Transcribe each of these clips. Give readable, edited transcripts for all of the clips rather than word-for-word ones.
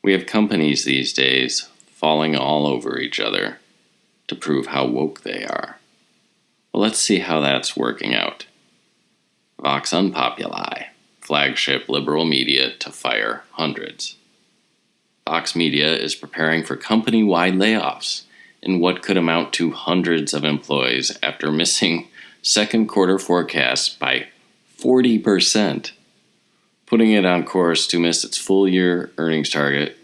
We have companies these days falling all over each other to prove how woke they are. Well, let's see how that's working out. Vox Unpopuli, flagship liberal media to fire hundreds. Vox Media is preparing for company-wide layoffs in what could amount to hundreds of employees after missing second quarter forecasts by 40%, putting it on course to miss its full-year earnings target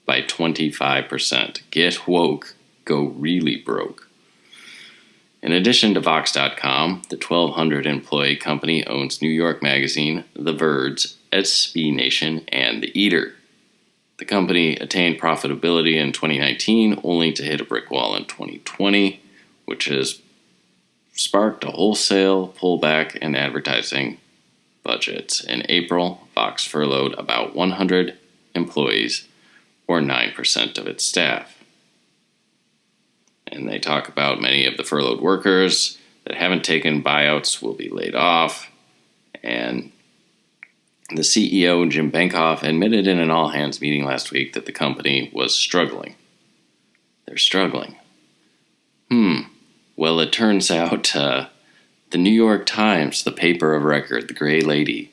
by 25%. Get woke, go really broke. In addition to Vox.com, the 1,200-employee company owns New York Magazine, The Verge, SB Nation, and The Eater. The company attained profitability in 2019, only to hit a brick wall in 2020, which has sparked a wholesale pullback in advertising budgets. In April, Vox furloughed about 100 employees, or 9% of its staff. And they talk about many of the furloughed workers that haven't taken buyouts will be laid off. And the CEO, Jim Bankoff, admitted in an all-hands meeting last week that the company was struggling. They're struggling. Well, it turns out the New York Times, the paper of record, the Gray Lady,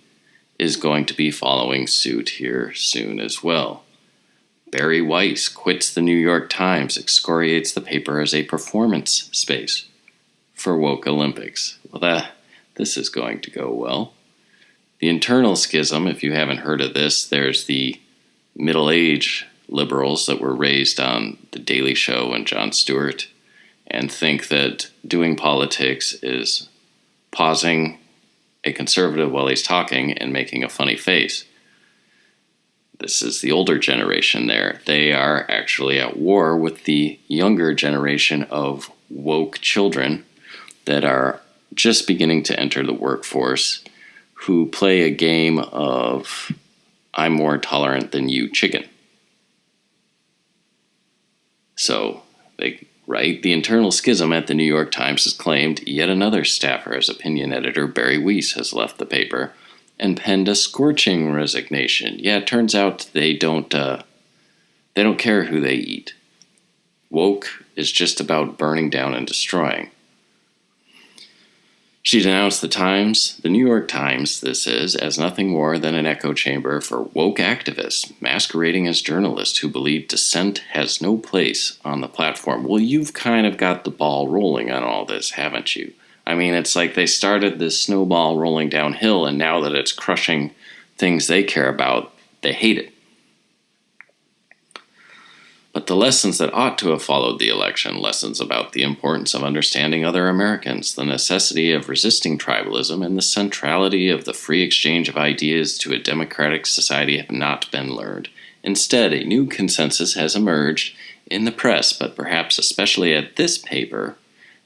is going to be following suit here soon as well. Bari Weiss quits the New York Times, excoriates the paper as a performance space for woke Olympics. Well, this is going to go well. The internal schism, if you haven't heard of this, there's the middle-aged liberals that were raised on The Daily Show and Jon Stewart and think that doing politics is pausing a conservative while he's talking and making a funny face. This is the older generation there. They are actually at war with the younger generation of woke children that are just beginning to enter the workforce, who play a game of I'm more tolerant than you chicken. So, the internal schism at the New York Times has claimed yet another staffer as opinion editor, Bari Weiss, has left the paper and penned a scorching resignation. Yeah, it turns out they don't care who they eat. Woke is just about burning down and destroying. She denounced the New York Times, this is, as nothing more than an echo chamber for woke activists masquerading as journalists who believe dissent has no place on the platform. Well, you've kind of got the ball rolling on all this, haven't you? I mean, it's like they started this snowball rolling downhill, and now that it's crushing things they care about, they hate it. But the lessons that ought to have followed the election, lessons about the importance of understanding other Americans, the necessity of resisting tribalism, and the centrality of the free exchange of ideas to a democratic society have not been learned. Instead, a new consensus has emerged in the press, but perhaps especially at this paper,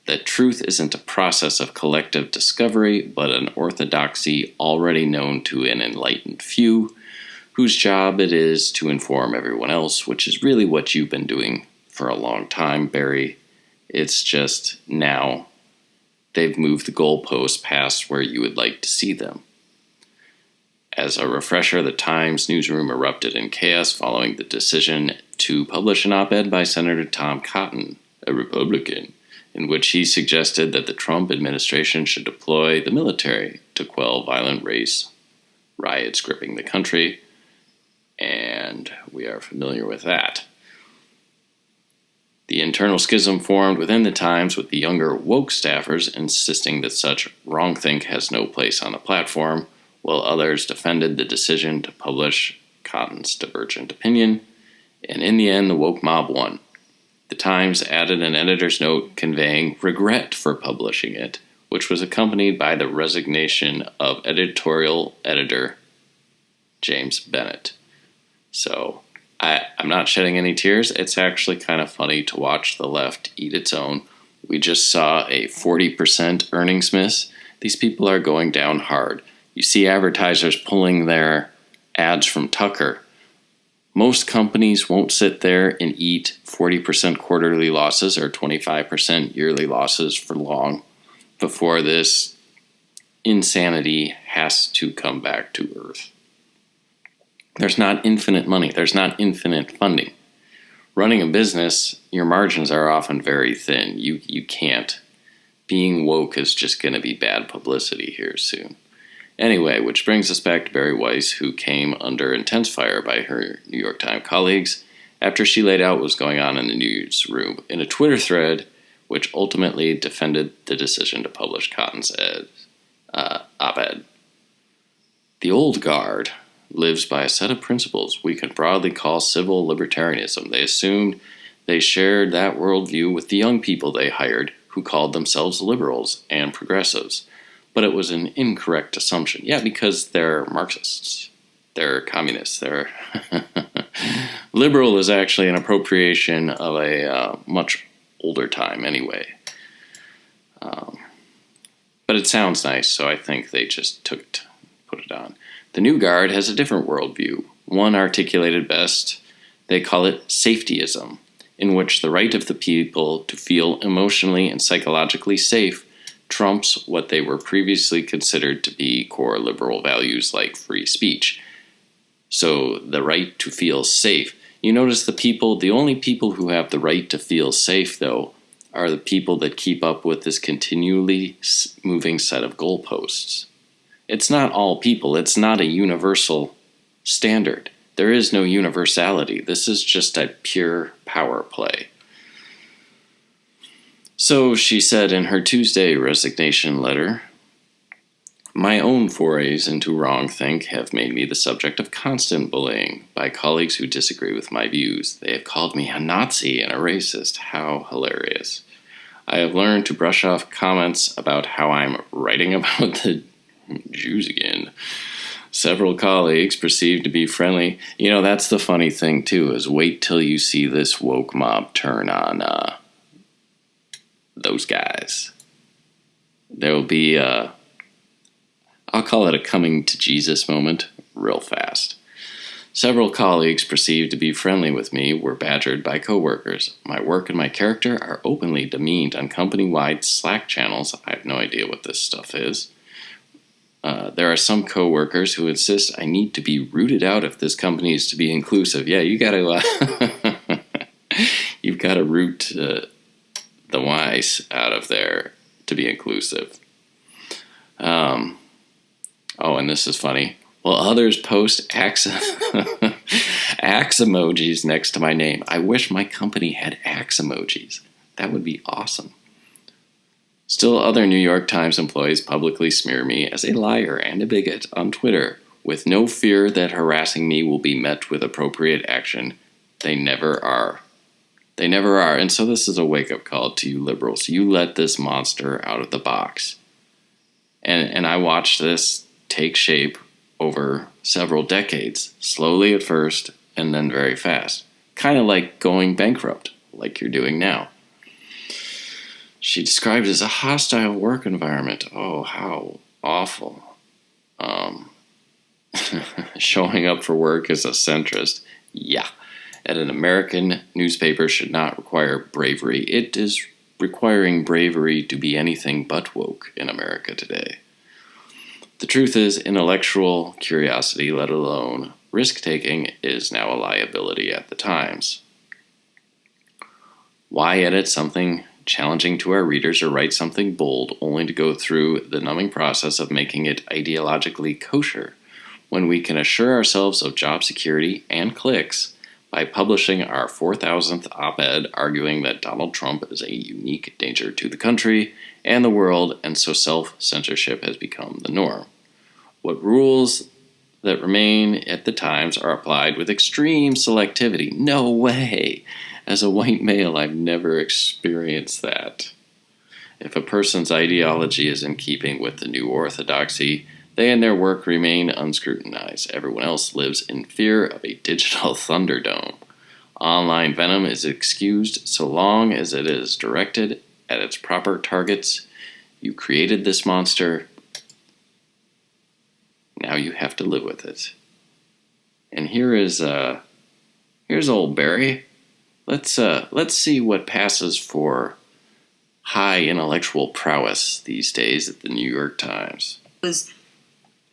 that truth isn't a process of collective discovery, but an orthodoxy already known to an enlightened few, whose job it is to inform everyone else, which is really what you've been doing for a long time, Barry. It's just now they've moved the goalposts past where you would like to see them. As a refresher, the Times newsroom erupted in chaos following the decision to publish an op-ed by Senator Tom Cotton, a Republican, in which he suggested that the Trump administration should deploy the military to quell violent race riots gripping the country, and we are familiar with that. The internal schism formed within the Times, with the younger woke staffers insisting that such wrongthink has no place on the platform, while others defended the decision to publish Cotton's divergent opinion, and in the end the woke mob won. The Times added an editor's note conveying regret for publishing it, which was accompanied by the resignation of editorial editor James Bennett. So, I'm not shedding any tears. It's actually kind of funny to watch the left eat its own. We just saw a 40% earnings miss. These people are going down hard. You see advertisers pulling their ads from Tucker. Most companies won't sit there and eat 40% quarterly losses or 25% yearly losses for long before this insanity has to come back to earth. There's not infinite money. There's not infinite funding. Running a business, your margins are often very thin. You can't. Being woke is just going to be bad publicity here soon. Anyway, which brings us back to Bari Weiss, who came under intense fire by her New York Times colleagues after she laid out what was going on in the newsroom in a Twitter thread, which ultimately defended the decision to publish Cotton's op-ed. The old guard lives by a set of principles we could broadly call civil libertarianism. They assumed they shared that worldview with the young people they hired, who called themselves liberals and progressives. But it was an incorrect assumption. Yeah, because they're Marxists. They're communists. They're liberal is actually an appropriation of a much older time anyway. But it sounds nice, so I think they just put it on. The new guard has a different worldview, one articulated best. They call it safetyism, in which the right of the people to feel emotionally and psychologically safe trumps what they were previously considered to be core liberal values like free speech. So the right to feel safe. You notice the only people who have the right to feel safe, though, are the people that keep up with this continually moving set of goalposts. It's not all people. It's not a universal standard. There is no universality. This is just a pure power play. So she said in her Tuesday resignation letter, "My own forays into wrongthink have made me the subject of constant bullying by colleagues who disagree with my views. They have called me a Nazi and a racist. How hilarious. I have learned to brush off comments about how I'm writing about the Jews again. Several colleagues perceived to be friendly." You know, that's the funny thing, too, is wait till you see this woke mob turn on those guys. There will be, I'll call it a coming to Jesus moment real fast. Several colleagues perceived to be friendly with me were badgered by coworkers. My work and my character are openly demeaned on company-wide Slack channels. I have no idea what this stuff is. There are some coworkers who insist I need to be rooted out if this company is to be inclusive. Yeah, you gotta, you've got to root the Weiss out of there to be inclusive. Oh, and this is funny. Well, others post axe emojis next to my name. I wish my company had axe emojis. That would be awesome. Still, other New York Times employees publicly smear me as a liar and a bigot on Twitter, with no fear that harassing me will be met with appropriate action. They never are. They never are. And so this is a wake-up call to you liberals. You let this monster out of the box. And I watched this take shape over several decades, slowly at first and then very fast. Kind of like going bankrupt, like you're doing now. She described it as a hostile work environment. Oh, how awful. Showing up for work as a centrist. Yeah. And an American newspaper should not require bravery. It is requiring bravery to be anything but woke in America today. The truth is, intellectual curiosity, let alone risk-taking, is now a liability at the Times. Why edit something challenging to our readers or write something bold only to go through the numbing process of making it ideologically kosher when we can assure ourselves of job security and clicks by publishing our 4,000th op-ed arguing that Donald Trump is a unique danger to the country and the world, and so self-censorship has become the norm. What rules that remain at the Times are applied with extreme selectivity. No way! As a white male, I've never experienced that. If a person's ideology is in keeping with the new orthodoxy, they and their work remain unscrutinized. Everyone else lives in fear of a digital thunderdome. Online venom is excused so long as it is directed at its proper targets. You created this monster. Now you have to live with it. And here's old Bari. Let's see what passes for high intellectual prowess these days at the New York Times. Was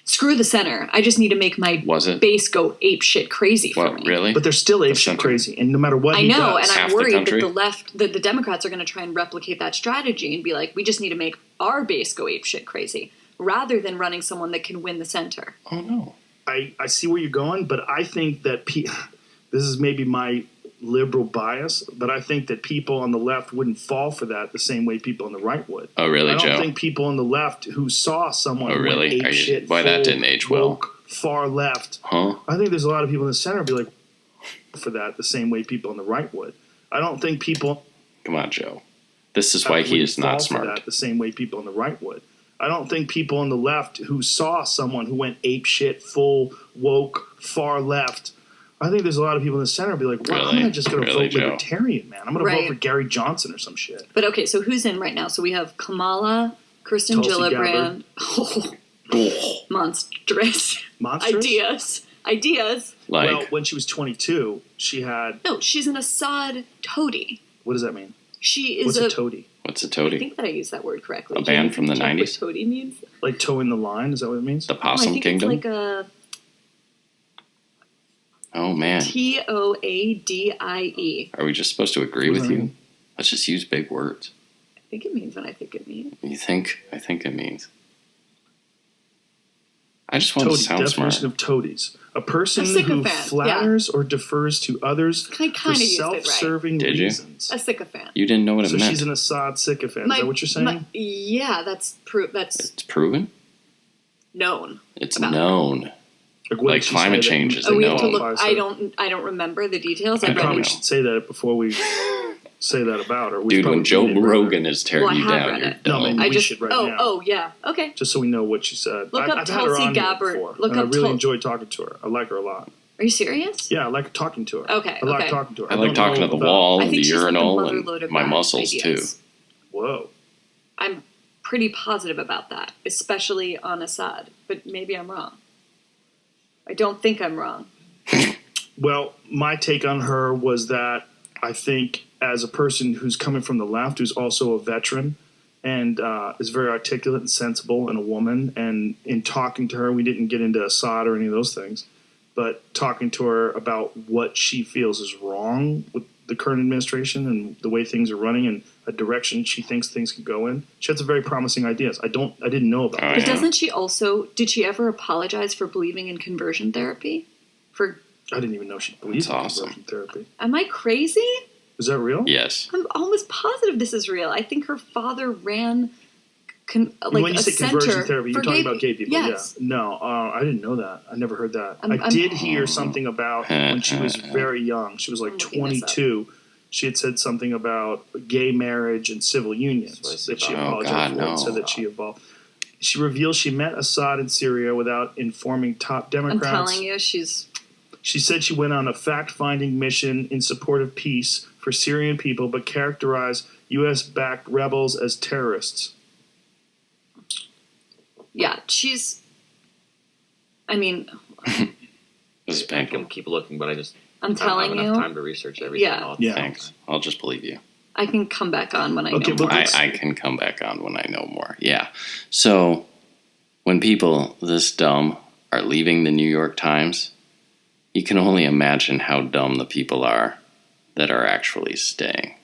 Screw the center. I just need to make my base go ape shit crazy for me. Really? But they're still ape shit crazy, and no matter what he does, and I'm worried that the Democrats are going to try and replicate that strategy and be like, we just need to make our base go ape shit crazy, rather than running someone that can win the center. Oh no. I see where you're going, but I think that this is maybe my liberal bias, but I think that people on the left wouldn't fall for that the same way people on the right would. Oh, really, Joe? I don't think people on the left who saw someone who went ape shit, why that didn't age well? Far left. Huh? I think there's a lot of people in the center be like for that the same way people on the right would. I don't think people. Come on, Joe. This is why he is not smart. For that the same way people on the right would. I don't think people on the left who saw someone who went ape shit, full woke, far left. I think there's a lot of people in the center be like, well, I'm not just going to vote libertarian, man. I'm going to vote for Gary Johnson or some shit. But okay, so who's in right now? So we have Kamala, Kirsten Gillibrand. Oh, monstrous. Ideas. Well, when she was 22, she had... No, she's an Assad toady. What does that mean? She is What's a toady? What's a toady? I think that I used that word correctly. A band from the 90s? What toady means? Like toeing the line? Is that what it means? The Possum Kingdom? It's like a... Oh, man. Toadie. Are we just supposed to agree with you? Let's just use big words. I think it means what I think it means. You think? I think it means. I just want to sound smart. Definition of toadies. A person who flatters or defers to others for self-serving reasons. A sycophant. You didn't know what it meant. So she's an Assad sycophant. Is that what you're saying? Yeah, that's It's proven? Known. It's known. Like climate change is known. We have to look, I don't remember the details. I probably should say that before we say that about her. Dude, when Joe Rogan is tearing you down, you're dumb. No, we should now. Oh, yeah. Okay. Just so we know what she said. Look up Tulsi Gabbard. I really enjoyed talking to her. I like her a lot. Are you serious? Yeah, I like talking to her. Okay. I like talking to her. I like talking to the wall and the urinal and my muscles, too. Whoa. I'm pretty positive about that, especially on Assad. But maybe I'm wrong. I don't think I'm wrong. Well, my take on her was that I think as a person who's coming from the left, who's also a veteran and is very articulate and sensible and a woman, and in talking to her, we didn't get into Assad or any of those things, but talking to her about what she feels is wrong with the current administration and the way things are running and a direction she thinks things could go in. She had some very promising ideas. I didn't know about that. But doesn't she also, did she ever apologize for believing in conversion therapy? I didn't even know she believed in conversion therapy. Am I crazy? Is that real? Yes. I'm almost positive this is real. I think her father ran when you say conversion therapy, you're talking about gay people. Yes. Yeah. No, I didn't know that. I never heard that. I did hear something about when she was very young. She was like 22. She had said something about gay marriage and civil unions that she apologized for and said that she evolved. She reveals she met Assad in Syria without informing top Democrats. I'm telling you, She said she went on a fact-finding mission in support of peace for Syrian people, but characterized U.S.-backed rebels as terrorists. Yeah, I can keep looking, but I'm telling you. I don't have enough time to research everything. Yeah. Thanks. I'll just believe you. I can come back on when I know more. I can come back on when I know more. Yeah. So when people this dumb are leaving the New York Times, you can only imagine how dumb the people are that are actually staying.